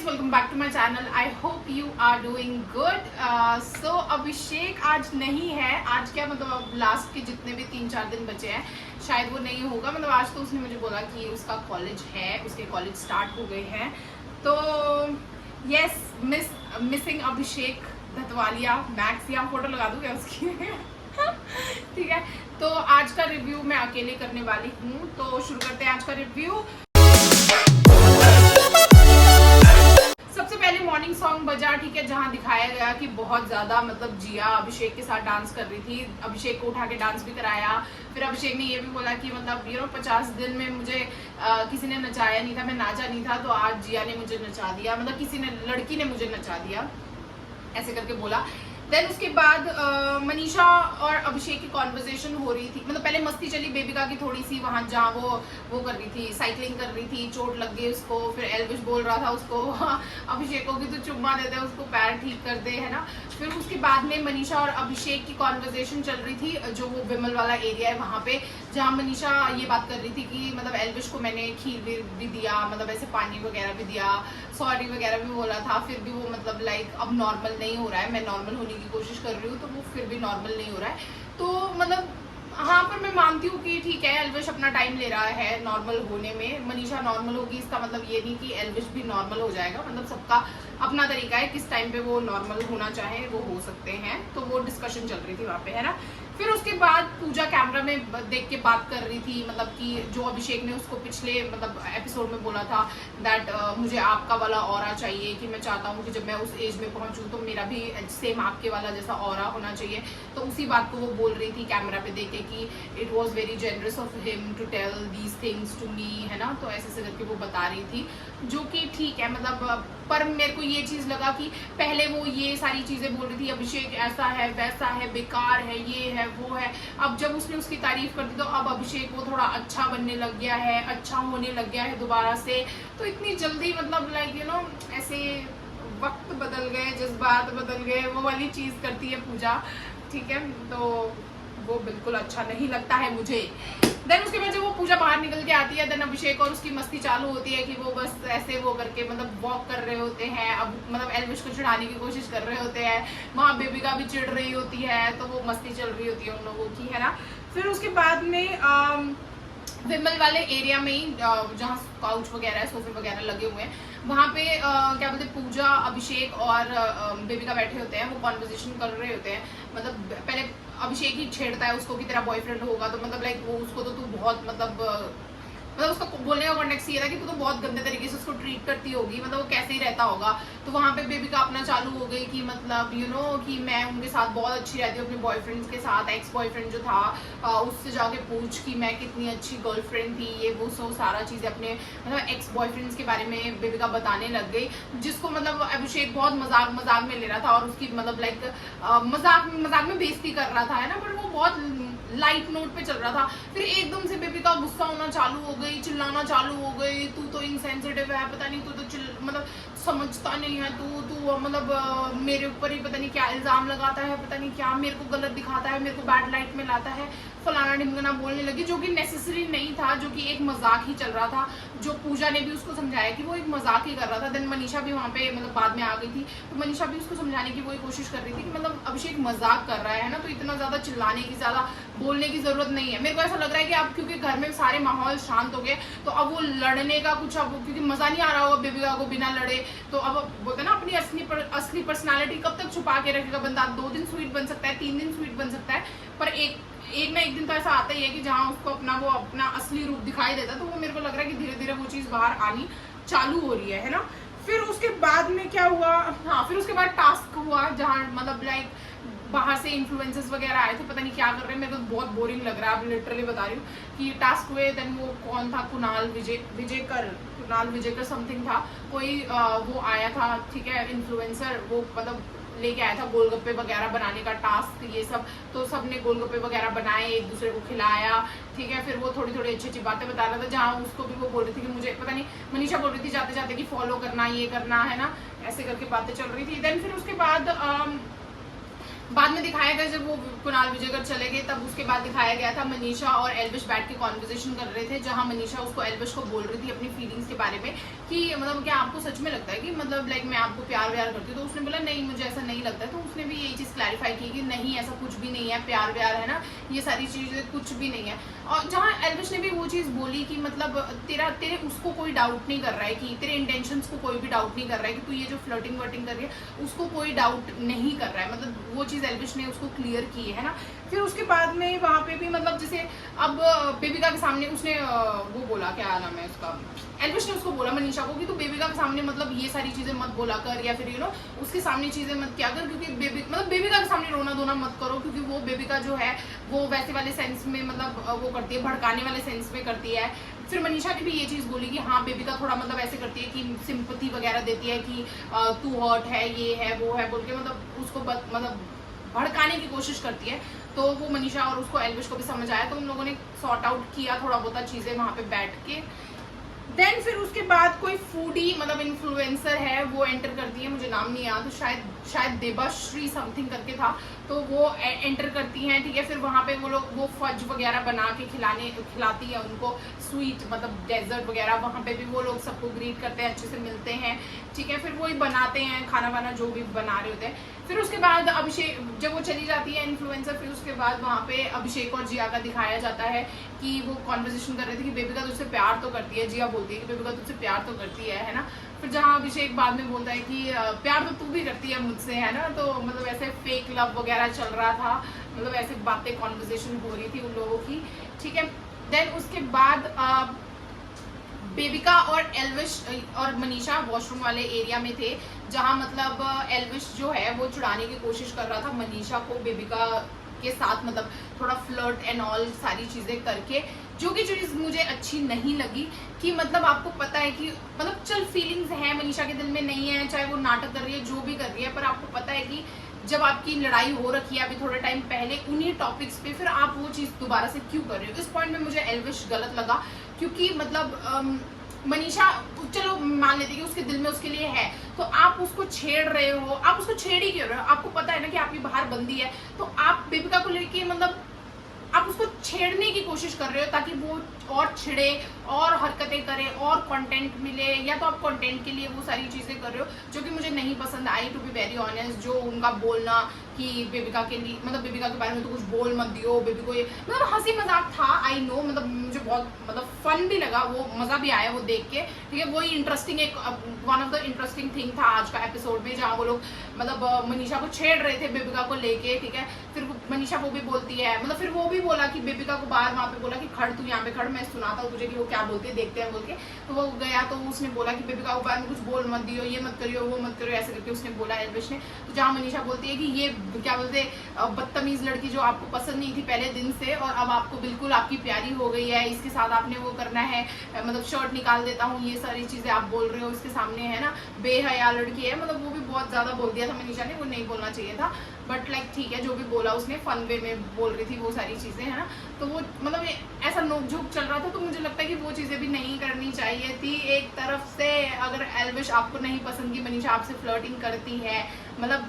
Guys, welcome back to my channel. I hope you are doing good. So Abhishek आज नहीं है। आज क्या मतलब अब लास्ट के जितने भी 3-4 दिन बचे हैं शायद वो नहीं होगा। मतलब आज तो उसने मुझे बोला कि उसका कॉलेज है, उसके कॉलेज स्टार्ट हो गए हैं। तो यस, मिसिंग अभिषेक धतवालिया मैक्स। यहाँ फोटो लगा दूँ क्या उसकी? ठीक है, तो आज का रिव्यू मैं अकेले करने वाली हूँ। तो शुरू करते हैं आज का रिव्यू। सबसे पहले मॉर्निंग सॉन्ग बजा, ठीक है, जहाँ दिखाया गया कि बहुत ज्यादा मतलब जिया अभिषेक के साथ डांस कर रही थी। अभिषेक को उठा के डांस भी कराया। फिर अभिषेक ने ये भी बोला कि मतलब 50 दिन में मुझे किसी ने नचाया नहीं था, मैं नाचा नहीं था, तो आज जिया ने मुझे नचा दिया, मतलब किसी ने, लड़की ने मुझे नचा दिया, ऐसे करके बोला। देन उसके बाद मनीषा और अभिषेक की कॉन्वर्जेशन हो रही थी। मतलब पहले मस्ती चली बेबिका की थोड़ी सी, वहां जहाँ वो कर रही थी, साइकिलिंग कर रही थी, चोट लग गई उसको। फिर एल्विश बोल रहा था उसको अभिषेक को कि तू चुम्मा देते हैं उसको, पैर ठीक कर दे, है ना। फिर उसके बाद में मनीषा और अभिषेक की कॉन्वर्जेशन चल रही थी, जो वो विमल वाला एरिया है वहाँ पे, जहाँ मनीषा ये बात कर रही थी कि मतलब एल्विश को मैंने खीर भी दिया, मतलब ऐसे पानी वगैरह भी दिया, सॉरी वगैरह भी बोला था, फिर भी वो मतलब लाइक अब नॉर्मल नहीं हो रहा है, मैं नॉर्मल होने की कोशिश कर रही हूँ, तो वो फिर भी नॉर्मल नहीं हो रहा है। तो मतलब हाँ, पर मैं मानती हूँ कि ठीक है, एल्विश अपना टाइम ले रहा है नॉर्मल होने में। मनीषा नॉर्मल होगी, इसका मतलब ये नहीं कि एल्विश भी नॉर्मल हो जाएगा। मतलब सबका अपना तरीका है, किस टाइम पे वो नॉर्मल होना चाहे वो हो सकते हैं। तो वो डिस्कशन चल रही थी वहाँ पे, है ना। फिर उसके बाद पूजा कैमरा में देख के बात कर रही थी, मतलब कि जो अभिषेक ने उसको पिछले मतलब एपिसोड में बोला था दैट मुझे आपका वाला ऑरा चाहिए, कि मैं चाहता हूँ कि जब मैं उस एज में पहुंचूं तो मेरा भी सेम आपके वाला जैसा ऑरा होना चाहिए। तो उसी बात को वो बोल रही थी कैमरा पे देख के कि it was very generous of him to tell these things to me, है ना। तो ऐसे करके वो बता रही थी, जो कि ठीक है। मतलब पर मेरे को ये चीज़ लगा कि पहले वो ये सारी चीज़ें बोल रही थी, अभिषेक ऐसा है वैसा है, बेकार है, ये है वो है। अब जब उसने उसकी तारीफ कर दी तो अब अभिषेक वो थोड़ा अच्छा बनने लग गया है, अच्छा होने लग गया है दोबारा से। तो इतनी जल्दी मतलब लाइक ऐसे वक्त बदल गए, जज्बात बदल गए, वो वाली चीज़ करती है पूजा, ठीक है। तो वो बिल्कुल अच्छा नहीं लगता है मुझे। देन उसके बाद जब वो पूजा बाहर निकल के आती है, देन अभिषेक और उसकी मस्ती चालू होती है कि वो बस ऐसे वो करके मतलब वॉक कर रहे होते हैं। अब मतलब एल्विश को चिढ़ाने की कोशिश कर रहे होते हैं, वहाँ बेबिका भी चिढ़ रही होती है, तो वो मस्ती चल रही होती है उन लोगों की, है ना। फिर उसके बाद में विमल वाले एरिया में ही जहाँ काउच वगैरह सोफे वगैरह लगे हुए हैं, वहाँ पे क्या बोलते हैं, पूजा अभिषेक और बेबिका बैठे होते हैं, वो कॉन्वर्जेशन कर रहे होते हैं। मतलब पहले अभिषेक ही छेड़ता है उसको कि तेरा बॉयफ्रेंड होगा, तो मतलब लाइक वो उसको तो तू बहुत मतलब उसका बोलने का कॉन्टेक्स्ट ये था कि तू तो बहुत गंदे तरीके से उसको ट्रीट करती होगी, मतलब वो कैसे ही रहता होगा। तो वहाँ पे बेबिका अपना चालू हो गई कि मतलब कि मैं उनके साथ बहुत अच्छी रहती हूँ, अपने बॉयफ्रेंड्स के साथ। एक्स बॉयफ्रेंड जो था उससे जाके पूछ कि मैं कितनी अच्छी गर्लफ्रेंड थी, ये वो सो सारा चीज़ें अपने मतलब एक्स बॉयफ्रेंड्स के बारे में बेबिका बताने लग गई, जिसको मतलब अभिषेक बहुत मजाक में ले रहा था और उसकी मतलब लाइक मजाक में बेइज्जती कर रहा था, है ना। पर वो बहुत लाइट नोट पे चल रहा था। फिर एकदम से बेबिका गुस्सा होना चालू हो गई, चिल्लाना चालू हो गई, तू तो इनसेंसिटिव है, पता नहीं, तू तो मतलब समझता नहीं है, तू मतलब मेरे ऊपर ही पता नहीं क्या इल्जाम लगाता है, पता नहीं क्या मेरे को गलत दिखाता है, मेरे को बैड लाइट में लाता है, फलाना ढिमकना बोलने लगी, जो कि नेसेसरी नहीं था, जो कि एक मजाक ही चल रहा था, जो पूजा ने भी उसको समझाया कि वो एक मजाक ही कर रहा था। देन मनीषा भी वहाँ पे मतलब बाद में आ गई थी, तो मनीषा भी उसको समझाने की वही कोशिश कर रही थी कि मतलब अभिषेक मजाक कर रहा है ना, तो इतना ज़्यादा चिल्लाने की, ज़्यादा बोलने की जरूरत नहीं है। मेरे को ऐसा लग रहा है कि अब क्योंकि घर में सारे माहौल शांत हो गए, तो अब वो लड़ने का कुछ, अब क्योंकि मजा नहीं आ रहा होगा बेबिका को बिना लड़े, तो अब बोलते ना अपनी असली पर्सनालिटी कब तक छुपा के रखेगा बंदा। 2 दिन स्वीट बन सकता है, 3 दिन स्वीट बन सकता है, पर एक ना एक दिन तो ऐसा आता ही है कि जहाँ उसको अपना असली रूप दिखाई देता है। तो वो मेरे को लग रहा है कि धीरे धीरे वो चीज़ बाहर आनी चालू हो रही है ना। फिर उसके बाद में क्या हुआ, हाँ, फिर उसके बाद टास्क हुआ जहाँ मतलब लाइक बाहर से इन्फ्लुएंसर्स वगैरह आए थे, पता नहीं क्या कर रहे हैं, मेरे को बहुत बोरिंग लग रहा है, अब लिटरली बता रही हूँ कि टास्क हुए। देन वो कौन था, कुणाल विजयकर समथिंग था कोई, वो आया था, ठीक है, इन्फ्लुएंसर, वो मतलब लेके आया था गोलगप्पे वगैरह बनाने का टास्क, ये सब। तो सबने गोलगप्पे वगैरह बनाए, एक दूसरे को खिलाया, ठीक है। फिर वो थोड़ी थोड़ी अच्छी अच्छी बातें बता रहा था, जहाँ उसको भी वो बोल रही थी कि मुझे पता नहीं, मनीषा बोल रही थी जाते जाते कि फॉलो करना, ये करना, है ना, ऐसे करके बातें चल रही थी। देन फिर उसके बाद बाद में दिखाया गया जब वो कुणाल विजयकर चले गए, तब उसके बाद दिखाया गया था मनीषा और एल्विश बैठ के कॉन्वर्सेशन कर रहे थे, जहां मनीषा उसको एल्विश को बोल रही थी अपनी फीलिंग्स के बारे में कि मतलब क्या आपको सच में लगता है कि मतलब लाइक मैं आपको प्यार व्यार करती हूँ। तो उसने बोला नहीं मुझे ऐसा नहीं लगता है। तो उसने भी यही चीज़ क्लैरिफाई की कि नहीं ऐसा कुछ भी नहीं है, प्यार व्यार है ना, ये सारी चीज़ें कुछ भी नहीं है। और जहाँ एल्विश ने भी वो चीज़ बोली कि मतलब तेरे उसको कोई डाउट नहीं कर रहा है, कि तेरे इंटेंशंस को कोई भी डाउट नहीं कर रहा है, कि तू ये जो फ्लर्टिंग वर्टिंग कर रही है उसको कोई डाउट नहीं कर रहा है, मतलब वो चीज़ एल्विश ने उसको क्लियर की है ना। फिर उसके बाद में वहाँ पे भी मतलब जैसे अब बेबिका के सामने उसने वो बोला, क्या नाम है उसका, एल्विश ने उसको बोला मनीषा को कि तू बेबिका के सामने मतलब ये सारी चीजें मत बोला कर, या फिर यू नो उसके सामने चीजें मत क्या कर, क्योंकि बेबिका के सामने रोना धोना मत करो, क्योंकि वो बेबिका जो है वो वैसे वाले सेंस में मतलब वो करती है, भड़काने वाले सेंस में करती है। फिर मनीषा ने भी ये चीज बोली कि हाँ बेबिका थोड़ा मतलब ऐसे करती है कि सिंपैथी वगैरह देती है कि तू हर्ट है, ये है वो है बोल के मतलब उसको मतलब भड़काने की कोशिश करती है। तो वो मनीषा और उसको एल्विश को भी समझ आया, तो उन लोगों ने सॉर्ट आउट किया थोड़ा बहुत चीजें वहां पे बैठ के। देन फिर उसके बाद कोई फूडी मतलब इन्फ्लुएंसर है वो एंटर करती है, मुझे नाम नहीं याद, तो शायद देबाश्री समथिंग करके था, तो वो एंटर करती हैं, ठीक है। फिर वहाँ पे वो लोग वो फज वगैरह बना के खिलाती है उनको, स्वीट मतलब डेजर्ट वगैरह, वहाँ पे भी वो लोग सबको ग्रीट करते हैं, अच्छे से मिलते हैं, ठीक है। फिर वही बनाते हैं खाना वाना जो भी बना रहे होते हैं। फिर उसके बाद अभिषेक जब वो चली जाती है इन्फ्लुएंसर, फिर उसके बाद वहाँ पे अभिषेक और जिया का दिखाया जाता है कि वो कॉन्वर्सेशन कर रहे थे कि बेबिका तुझसे प्यार तो करती है, जिया बोलती है कि बेबिका तुझसे प्यार तो करती है ना। फिर जहाँ अभिषेक बाद में बोलता है कि प्यार तो तू भी करती है मुझसे, है ना। तो मतलब ऐसे फेक लव वगैरह चल रहा था, मतलब ऐसे बातें कॉन्वर्सेशन हो रही थी उन लोगों की, ठीक है। देन उसके बाद बेबिका और एल्विश और मनीषा वॉशरूम वाले एरिया में थे, जहां मतलब एल्विश जो है वो छुड़ाने की कोशिश कर रहा था मनीषा को बेबिका के साथ, मतलब थोड़ा फ्लर्ट एंड ऑल सारी चीजें करके, जो कि चीज मुझे अच्छी नहीं लगी। कि मतलब आपको पता है कि मतलब चल फीलिंग्स है मनीषा के दिल में नहीं है, चाहे वो नाटक कर रही है जो भी कर रही है, पर आपको पता है कि जब आपकी लड़ाई हो रखी है अभी थोड़े टाइम पहले उन्हीं टॉपिक्स पे, फिर आप वो चीज दोबारा से क्यों कर रहे हो। इस पॉइंट में मुझे एल्विश गलत लगा, क्योंकि मतलब मनीषा चलो मान लेते कि उसके दिल में उसके लिए है, तो आप उसको छेड़ रहे हो, आप उसको छेड़ ही क्यों रहे हो। आपको पता है ना कि आपकी बाहर बंदी है, तो आप बेबिका को लेके मतलब आप उसको छेड़ने की कोशिश कर रहे हो ताकि वो और छिड़े और हरकतें करे और कंटेंट मिले, या तो आप कंटेंट के लिए वो सारी चीजें कर रहे हो, जो कि मुझे नहीं पसंद आई टू बी वेरी ऑनेस्ट। जो उनका बोलना कि बेबिका के लिए मतलब बेबिका के बारे में तो कुछ बोल मत दियो, बेबी को ये मतलब हंसी मजाक था, आई नो, मतलब मुझे बहुत मतलब फन भी लगा, वो मजा भी आया वो देख के, ठीक है। वही इंटरेस्टिंग एक one of the interesting thing था आज का एपिसोड में, जहाँ वो लोग मतलब मनीषा को छेड़ रहे थे बेबिका को लेके, ठीक है। फिर मनीषा वो भी बोलती है, मतलब फिर वो भी बोला कि बेबिका को बाहर वहाँ पे बोला कि खड़ तू यहाँ पे खड़, मैं सुनाता हूँ तुझे कि वो क्या बोलते हैं, देखते हैं बोल के। तो वो गया तो उसने बोला कि बेबिका को बाहर में कुछ बोल मत दियो, ये मत करियो वो मत करियो, ऐसे करके उसने बोला एल्विश ने। तो जहाँ मनीषा बोलती है कि ये क्या बोलते बदतमीज लड़की जो आपको पसंद नहीं थी पहले दिन से, और अब आपको बिल्कुल आपकी प्यारी हो गई है, इसके साथ आपने वो करना है, मतलब शर्ट निकाल देता हूँ, ये सारी चीजें आप बोल रहे हो इसके सामने, है ना, बेहया लड़की है, मतलब वो भी बहुत ज्यादा बोल दिया था मनीषा ने, वो नहीं बोलना चाहिए था, बट लाइक ठीक है जो भी बोला उसने फन वे में बोल रही थी वो सारी चीजें, है ना। तो वो मतलब ऐसा नोकझोंक चल रहा था, तो मुझे लगता है कि वो चीजें भी नहीं करनी चाहिए थी एक तरफ से। अगर एल्विश आपको नहीं पसंद की मनीषा आपसे फ्लर्टिंग करती है, मतलब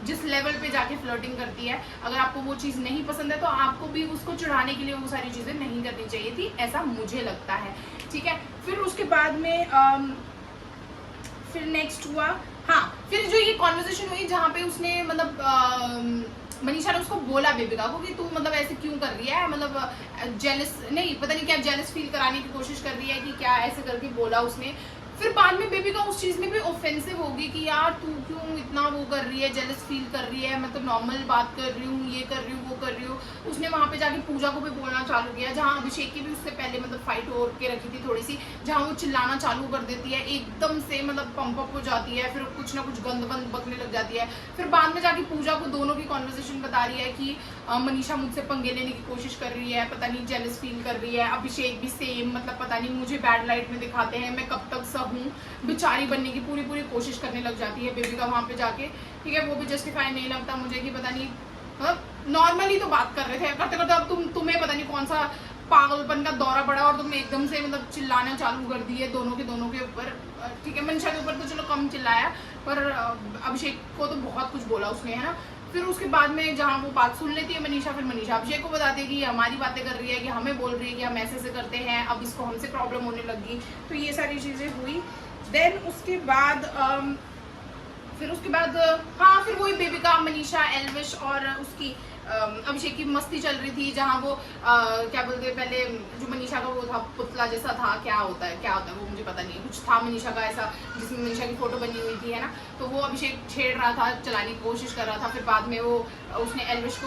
जिस लेवल पे जाके फ्लर्टिंग करती है, अगर आपको वो चीज नहीं पसंद है तो आपको भी उसको चढ़ाने के लिए वो सारी चीजें नहीं करनी चाहिए थी, ऐसा मुझे लगता है, ठीक है। फिर उसके बाद में फिर नेक्स्ट हुआ, हाँ, फिर जो ये कॉन्वर्सेशन हुई जहाँ पे उसने मतलब मनीषा ने उसको बोला बेबिका को कि तू मतलब ऐसे क्यों कर रही है, मतलब जेलस नहीं, पता नहीं क्या जेलस फील कराने की कोशिश कर रही है कि क्या, ऐसे करके बोला उसने। फिर बाद में बेबिका उस चीज में भी ऑफेंसिव होगी कि यार तू क्यों इतना वो कर रही है, जेलस फील कर रही है, मैं तो नॉर्मल बात कर रही हूँ, ये कर रही हूँ वो कर रही हूँ। उसने वहां पे जाके पूजा को भी बोलना चालू किया, जहाँ अभिषेक की भी उससे पहले मतलब फाइट हो के रखी थी थोड़ी सी, जहाँ वो चिल्लाना चालू कर देती है एकदम से, मतलब पंप अप हो जाती है, फिर कुछ ना कुछ गंद बंद बकने लग जाती है। फिर बाद में जाके पूजा को दोनों की कॉन्वर्सेशन बता रही है कि मनीषा मुझसे पंगे लेने की कोशिश कर रही है, पता नहीं जेलस फील कर रही है, अभिषेक भी सेम, मतलब पता नहीं मुझे बैड लाइट में दिखाते हैं, मैं कब तक सहूं, बेचारी बनने की पूरी कोशिश करने लग जाती है बेबिका वहां पे जाके, ठीक है। वो भी जस्टिफाई नहीं लगता मुझे कि पता नहीं मतलब नॉर्मली तो बात कर रहे थे, करते करते अब तुम्हें पता नहीं कौन सा पागलपन का दौरा पड़ा और तुम एकदम से मतलब चिल्लाना चालू कर दिए दोनों के ऊपर, ठीक है। मनीषा के ऊपर तो चलो कम चिल्लाया, पर अभिषेक को तो बहुत कुछ बोला उसने, है ना। फिर उसके बाद में जहाँ वो बात सुन लेती है मनीषा, फिर मनीषा अभिषेक को बताती है कि हमारी बातें कर रही है, कि हमें बोल रही है कि हम ऐसे ऐसे करते हैं, अब इसको हमसे प्रॉब्लम होने लगी। तो ये सारी चीज़ें हुई। देन उसके बाद हाँ, फिर वही बेबिका, मनीषा, एल्विश और उसकी अभिषेक की मस्ती चल रही थी, जहाँ वो क्या बोलते हैं, पहले जो मनीषा का वो था पुतला जैसा था, क्या होता है वो मुझे पता नहीं है, कुछ था मनीषा का ऐसा जिसमें मनीषा की फोटो बनी हुई थी, है ना। तो वो अभिषेक छेड़ रहा था, चलाने की कोशिश कर रहा था। फिर बाद में वो उसने एल्विश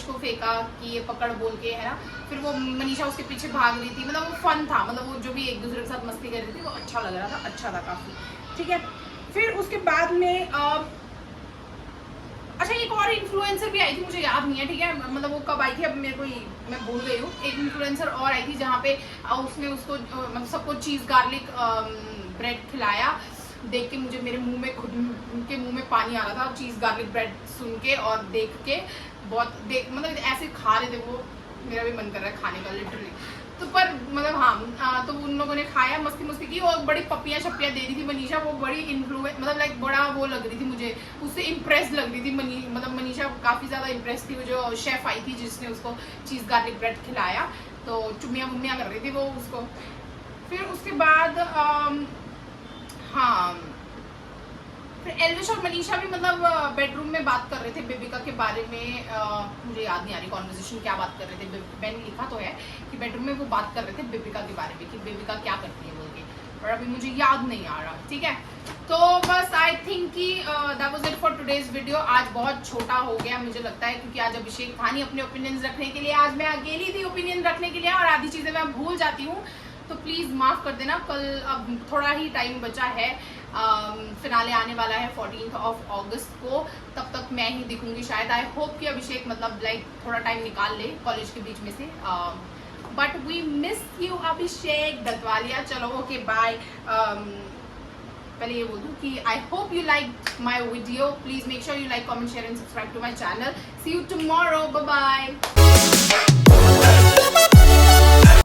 को फेंका कि ये पकड़ बोल के, है ना। फिर वो मनीषा उसके पीछे भाग रही थी, मतलब वो फन था, मतलब वो जो भी एक दूसरे के साथ मस्ती कर रही थी वो अच्छा लग रहा था, अच्छा था काफ़ी, ठीक है। फिर उसके बाद में अच्छा, एक और इन्फ्लुएंसर भी आई थी, मुझे याद नहीं है, ठीक है, मतलब वो कब आई थी अब मेरे को मैं भूल गई हूँ। एक इन्फ्लुएंसर और आई थी जहाँ पे उसने उसको मतलब सबको चीज़ गार्लिक ब्रेड खिलाया। देख के मुझे मेरे मुंह में खुद के मुंह में पानी आ रहा था चीज़ गार्लिक ब्रेड सुन के और देख के। मतलब ऐसे खा रहे थे वो, मेरा भी मन कर रहा है खाने का लिटरली। तो पर मतलब हाँ, तो उन लोगों ने खाया, मस्ती की, और बड़ी पपियाँ शपियाँ दे रही थी मनीषा। वो बड़ी इन्फ्लुएंस, मतलब लाइक बड़ा वो लग रही थी मुझे, उससे इम्प्रेस लग रही थी मतलब मनीषा काफ़ी ज़्यादा इम्प्रेस थी। वो जो शेफ़ आई थी जिसने उसको चीज़ गार्लिक ब्रेड खिलाया, तो चुम्मियाँ मुम्मियाँ कर रही थी वो उसको। फिर उसके बाद हाँ, फिर एल्विश और मनीषा भी मतलब बेडरूम में बात कर रहे थे बेबिका के बारे में। मुझे याद नहीं आ रही कॉन्वर्सेशन क्या बात कर रहे थे, मैंने लिखा तो है कि बेडरूम में वो बात कर रहे थे बेबिका के बारे में कि बेबिका क्या करती है बोल के, पर अभी मुझे याद नहीं आ रहा, ठीक है। तो बस आई थिंक कि that was it for today's video. आज बहुत छोटा हो गया मुझे लगता है, क्योंकि आज अभिषेक था नहीं अपने ओपिनियंस रखने के लिए, आज मैं अकेली थी ओपिनियन रखने के लिए, और आधी चीज़ें मैं भूल जाती हूँ, तो प्लीज़ माफ़ कर देना। कल अब थोड़ा ही टाइम बचा है, फिनाले आने वाला है 14 अगस्त को, तब तक मैं ही दिखूंगी शायद। आई होप कि अभिषेक मतलब लाइक थोड़ा टाइम निकाल ले कॉलेज के बीच में से, but we miss you Abhishek Dattwalia. चलो ओके बाय। पहले ये बोल दूँ कि I hope you like my video, please make sure you like, comment, share and subscribe to my channel. See you tomorrow, bye bye.